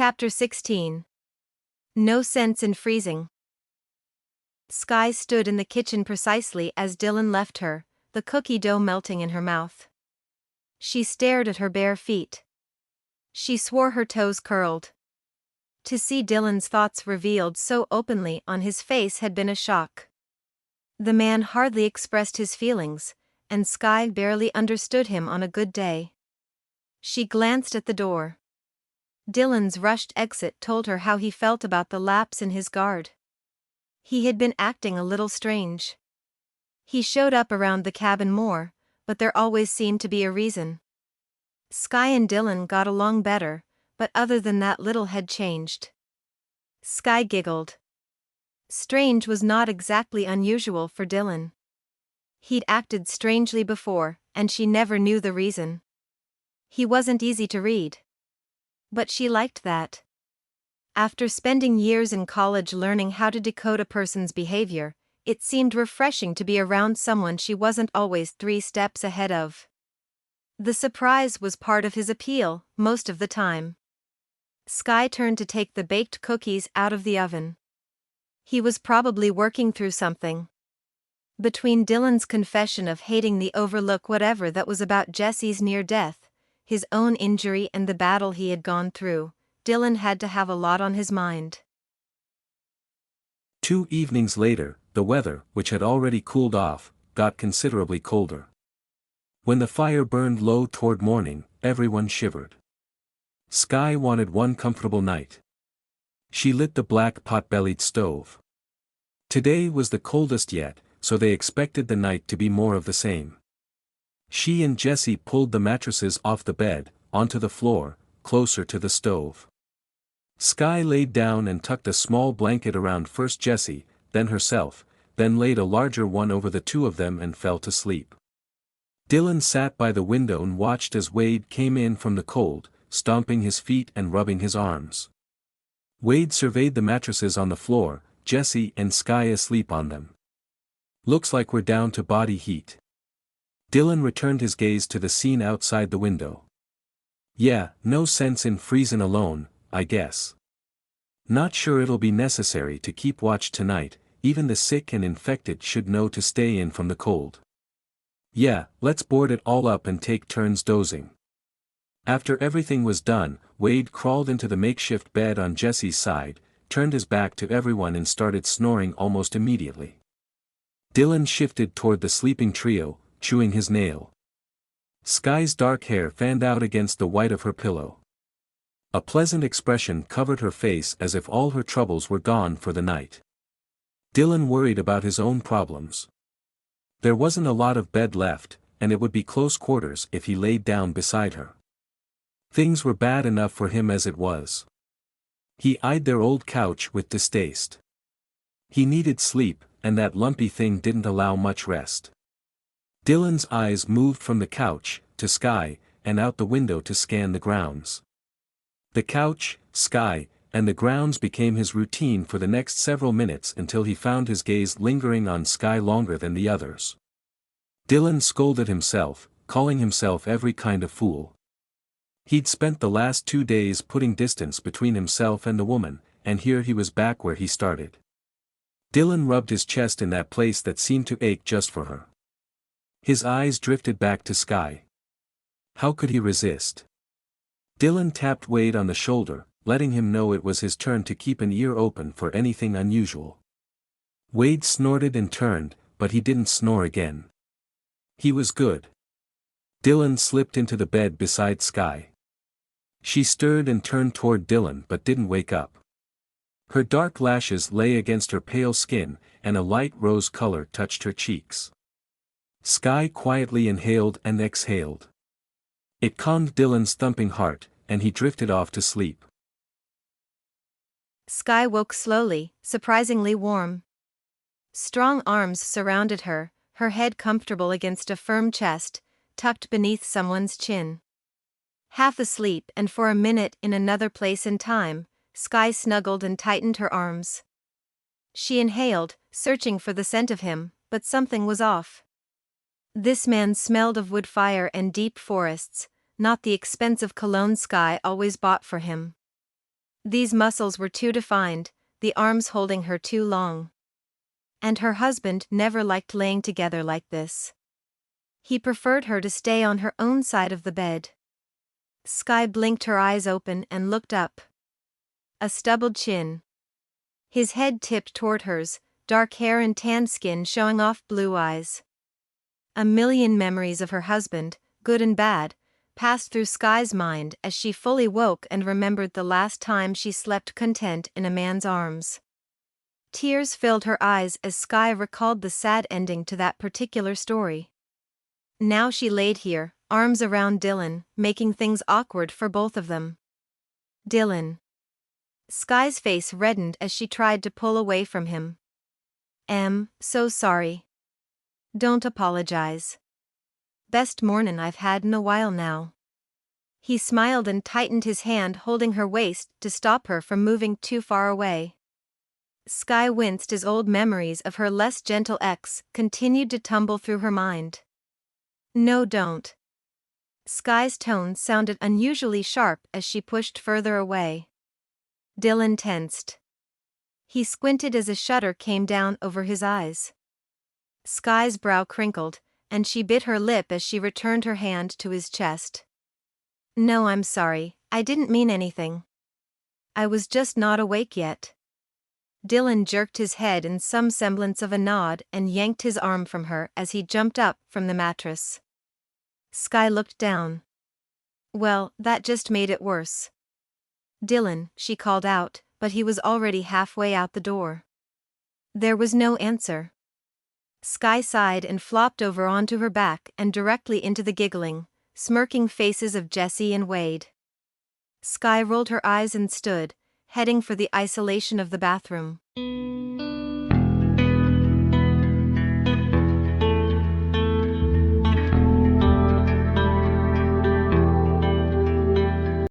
Chapter 16. No sense in freezing. Sky stood in the kitchen precisely as Dylan left her, the cookie dough melting in her mouth. She stared at her bare feet. She swore her toes curled. To see Dylan's thoughts revealed so openly on his face had been a shock. The man hardly expressed his feelings, and Sky barely understood him on a good day. She glanced at the door. Dylan's rushed exit told her how he felt about the lapse in his guard. He had been acting a little strange. He showed up around the cabin more, but there always seemed to be a reason. Sky and Dylan got along better, but other than that little had changed. Sky giggled. Strange was not exactly unusual for Dylan. He'd acted strangely before, and she never knew the reason. He wasn't easy to read. But she liked that. After spending years in college learning how to decode a person's behavior, it seemed refreshing to be around someone she wasn't always 3 steps ahead of. The surprise was part of his appeal, most of the time. Sky turned to take the baked cookies out of the oven. He was probably working through something. Between Dylan's confession of hating the overlook whatever that was about Jesse's near death, his own injury and the battle he had gone through, Dylan had to have a lot on his mind. 2 evenings later, the weather, which had already cooled off, got considerably colder. When the fire burned low toward morning, everyone shivered. Sky wanted one comfortable night. She lit the black pot-bellied stove. Today was the coldest yet, so they expected the night to be more of the same. She and Jesse pulled the mattresses off the bed, onto the floor, closer to the stove. Sky laid down and tucked a small blanket around first Jesse, then herself, then laid a larger one over the 2 of them and fell to sleep. Dylan sat by the window and watched as Wade came in from the cold, stomping his feet and rubbing his arms. Wade surveyed the mattresses on the floor, Jesse and Sky asleep on them. "Looks like we're down to body heat." Dylan returned his gaze to the scene outside the window. "Yeah, no sense in freezing alone, I guess. Not sure it'll be necessary to keep watch tonight, even the sick and infected should know to stay in from the cold. Yeah, let's board it all up and take turns dozing." After everything was done, Wade crawled into the makeshift bed on Jesse's side, turned his back to everyone and started snoring almost immediately. Dylan shifted toward the sleeping trio, chewing his nail. Sky's dark hair fanned out against the white of her pillow. A pleasant expression covered her face as if all her troubles were gone for the night. Dylan worried about his own problems. There wasn't a lot of bed left, and it would be close quarters if he laid down beside her. Things were bad enough for him as it was. He eyed their old couch with distaste. He needed sleep, and that lumpy thing didn't allow much rest. Dylan's eyes moved from the couch, to Sky, and out the window to scan the grounds. The couch, Sky, and the grounds became his routine for the next several minutes until he found his gaze lingering on Sky longer than the others. Dylan scolded himself, calling himself every kind of fool. He'd spent the last 2 days putting distance between himself and the woman, and here he was back where he started. Dylan rubbed his chest in that place that seemed to ache just for her. His eyes drifted back to Sky. How could he resist? Dylan tapped Wade on the shoulder, letting him know it was his turn to keep an ear open for anything unusual. Wade snorted and turned, but he didn't snore again. He was good. Dylan slipped into the bed beside Sky. She stirred and turned toward Dylan but didn't wake up. Her dark lashes lay against her pale skin, and a light rose color touched her cheeks. Sky quietly inhaled and exhaled. It calmed Dylan's thumping heart, and he drifted off to sleep. Sky woke slowly, surprisingly warm. Strong arms surrounded her, her head comfortable against a firm chest, tucked beneath someone's chin. Half asleep and for a minute in another place and time, Sky snuggled and tightened her arms. She inhaled, searching for the scent of him, but something was off. This man smelled of wood fire and deep forests, not the expensive cologne Sky always bought for him. These muscles were too defined, the arms holding her too long. And her husband never liked laying together like this. He preferred her to stay on her own side of the bed. Sky blinked her eyes open and looked up. A stubbled chin. His head tipped toward hers, dark hair and tanned skin showing off blue eyes. A million memories of her husband, good and bad, passed through Sky's mind as she fully woke and remembered the last time she slept content in a man's arms. Tears filled her eyes as Sky recalled the sad ending to that particular story. Now she laid here, arms around Dylan, making things awkward for both of them. Dylan. Sky's face reddened as she tried to pull away from him. So sorry. Don't apologize. Best mornin' I've had in a while now. He smiled and tightened his hand holding her waist to stop her from moving too far away. Sky winced as old memories of her less gentle ex continued to tumble through her mind. No, don't. Sky's tone sounded unusually sharp as she pushed further away. Dylan tensed. He squinted as a shudder came down over his eyes. Sky's brow crinkled, and she bit her lip as she returned her hand to his chest. No, I'm sorry, I didn't mean anything. I was just not awake yet. Dylan jerked his head in some semblance of a nod and yanked his arm from her as he jumped up from the mattress. Sky looked down. Well, that just made it worse. Dylan, she called out, but he was already halfway out the door. There was no answer. Sky sighed and flopped over onto her back and directly into the giggling, smirking faces of Jesse and Wade. Sky rolled her eyes and stood, heading for the isolation of the bathroom.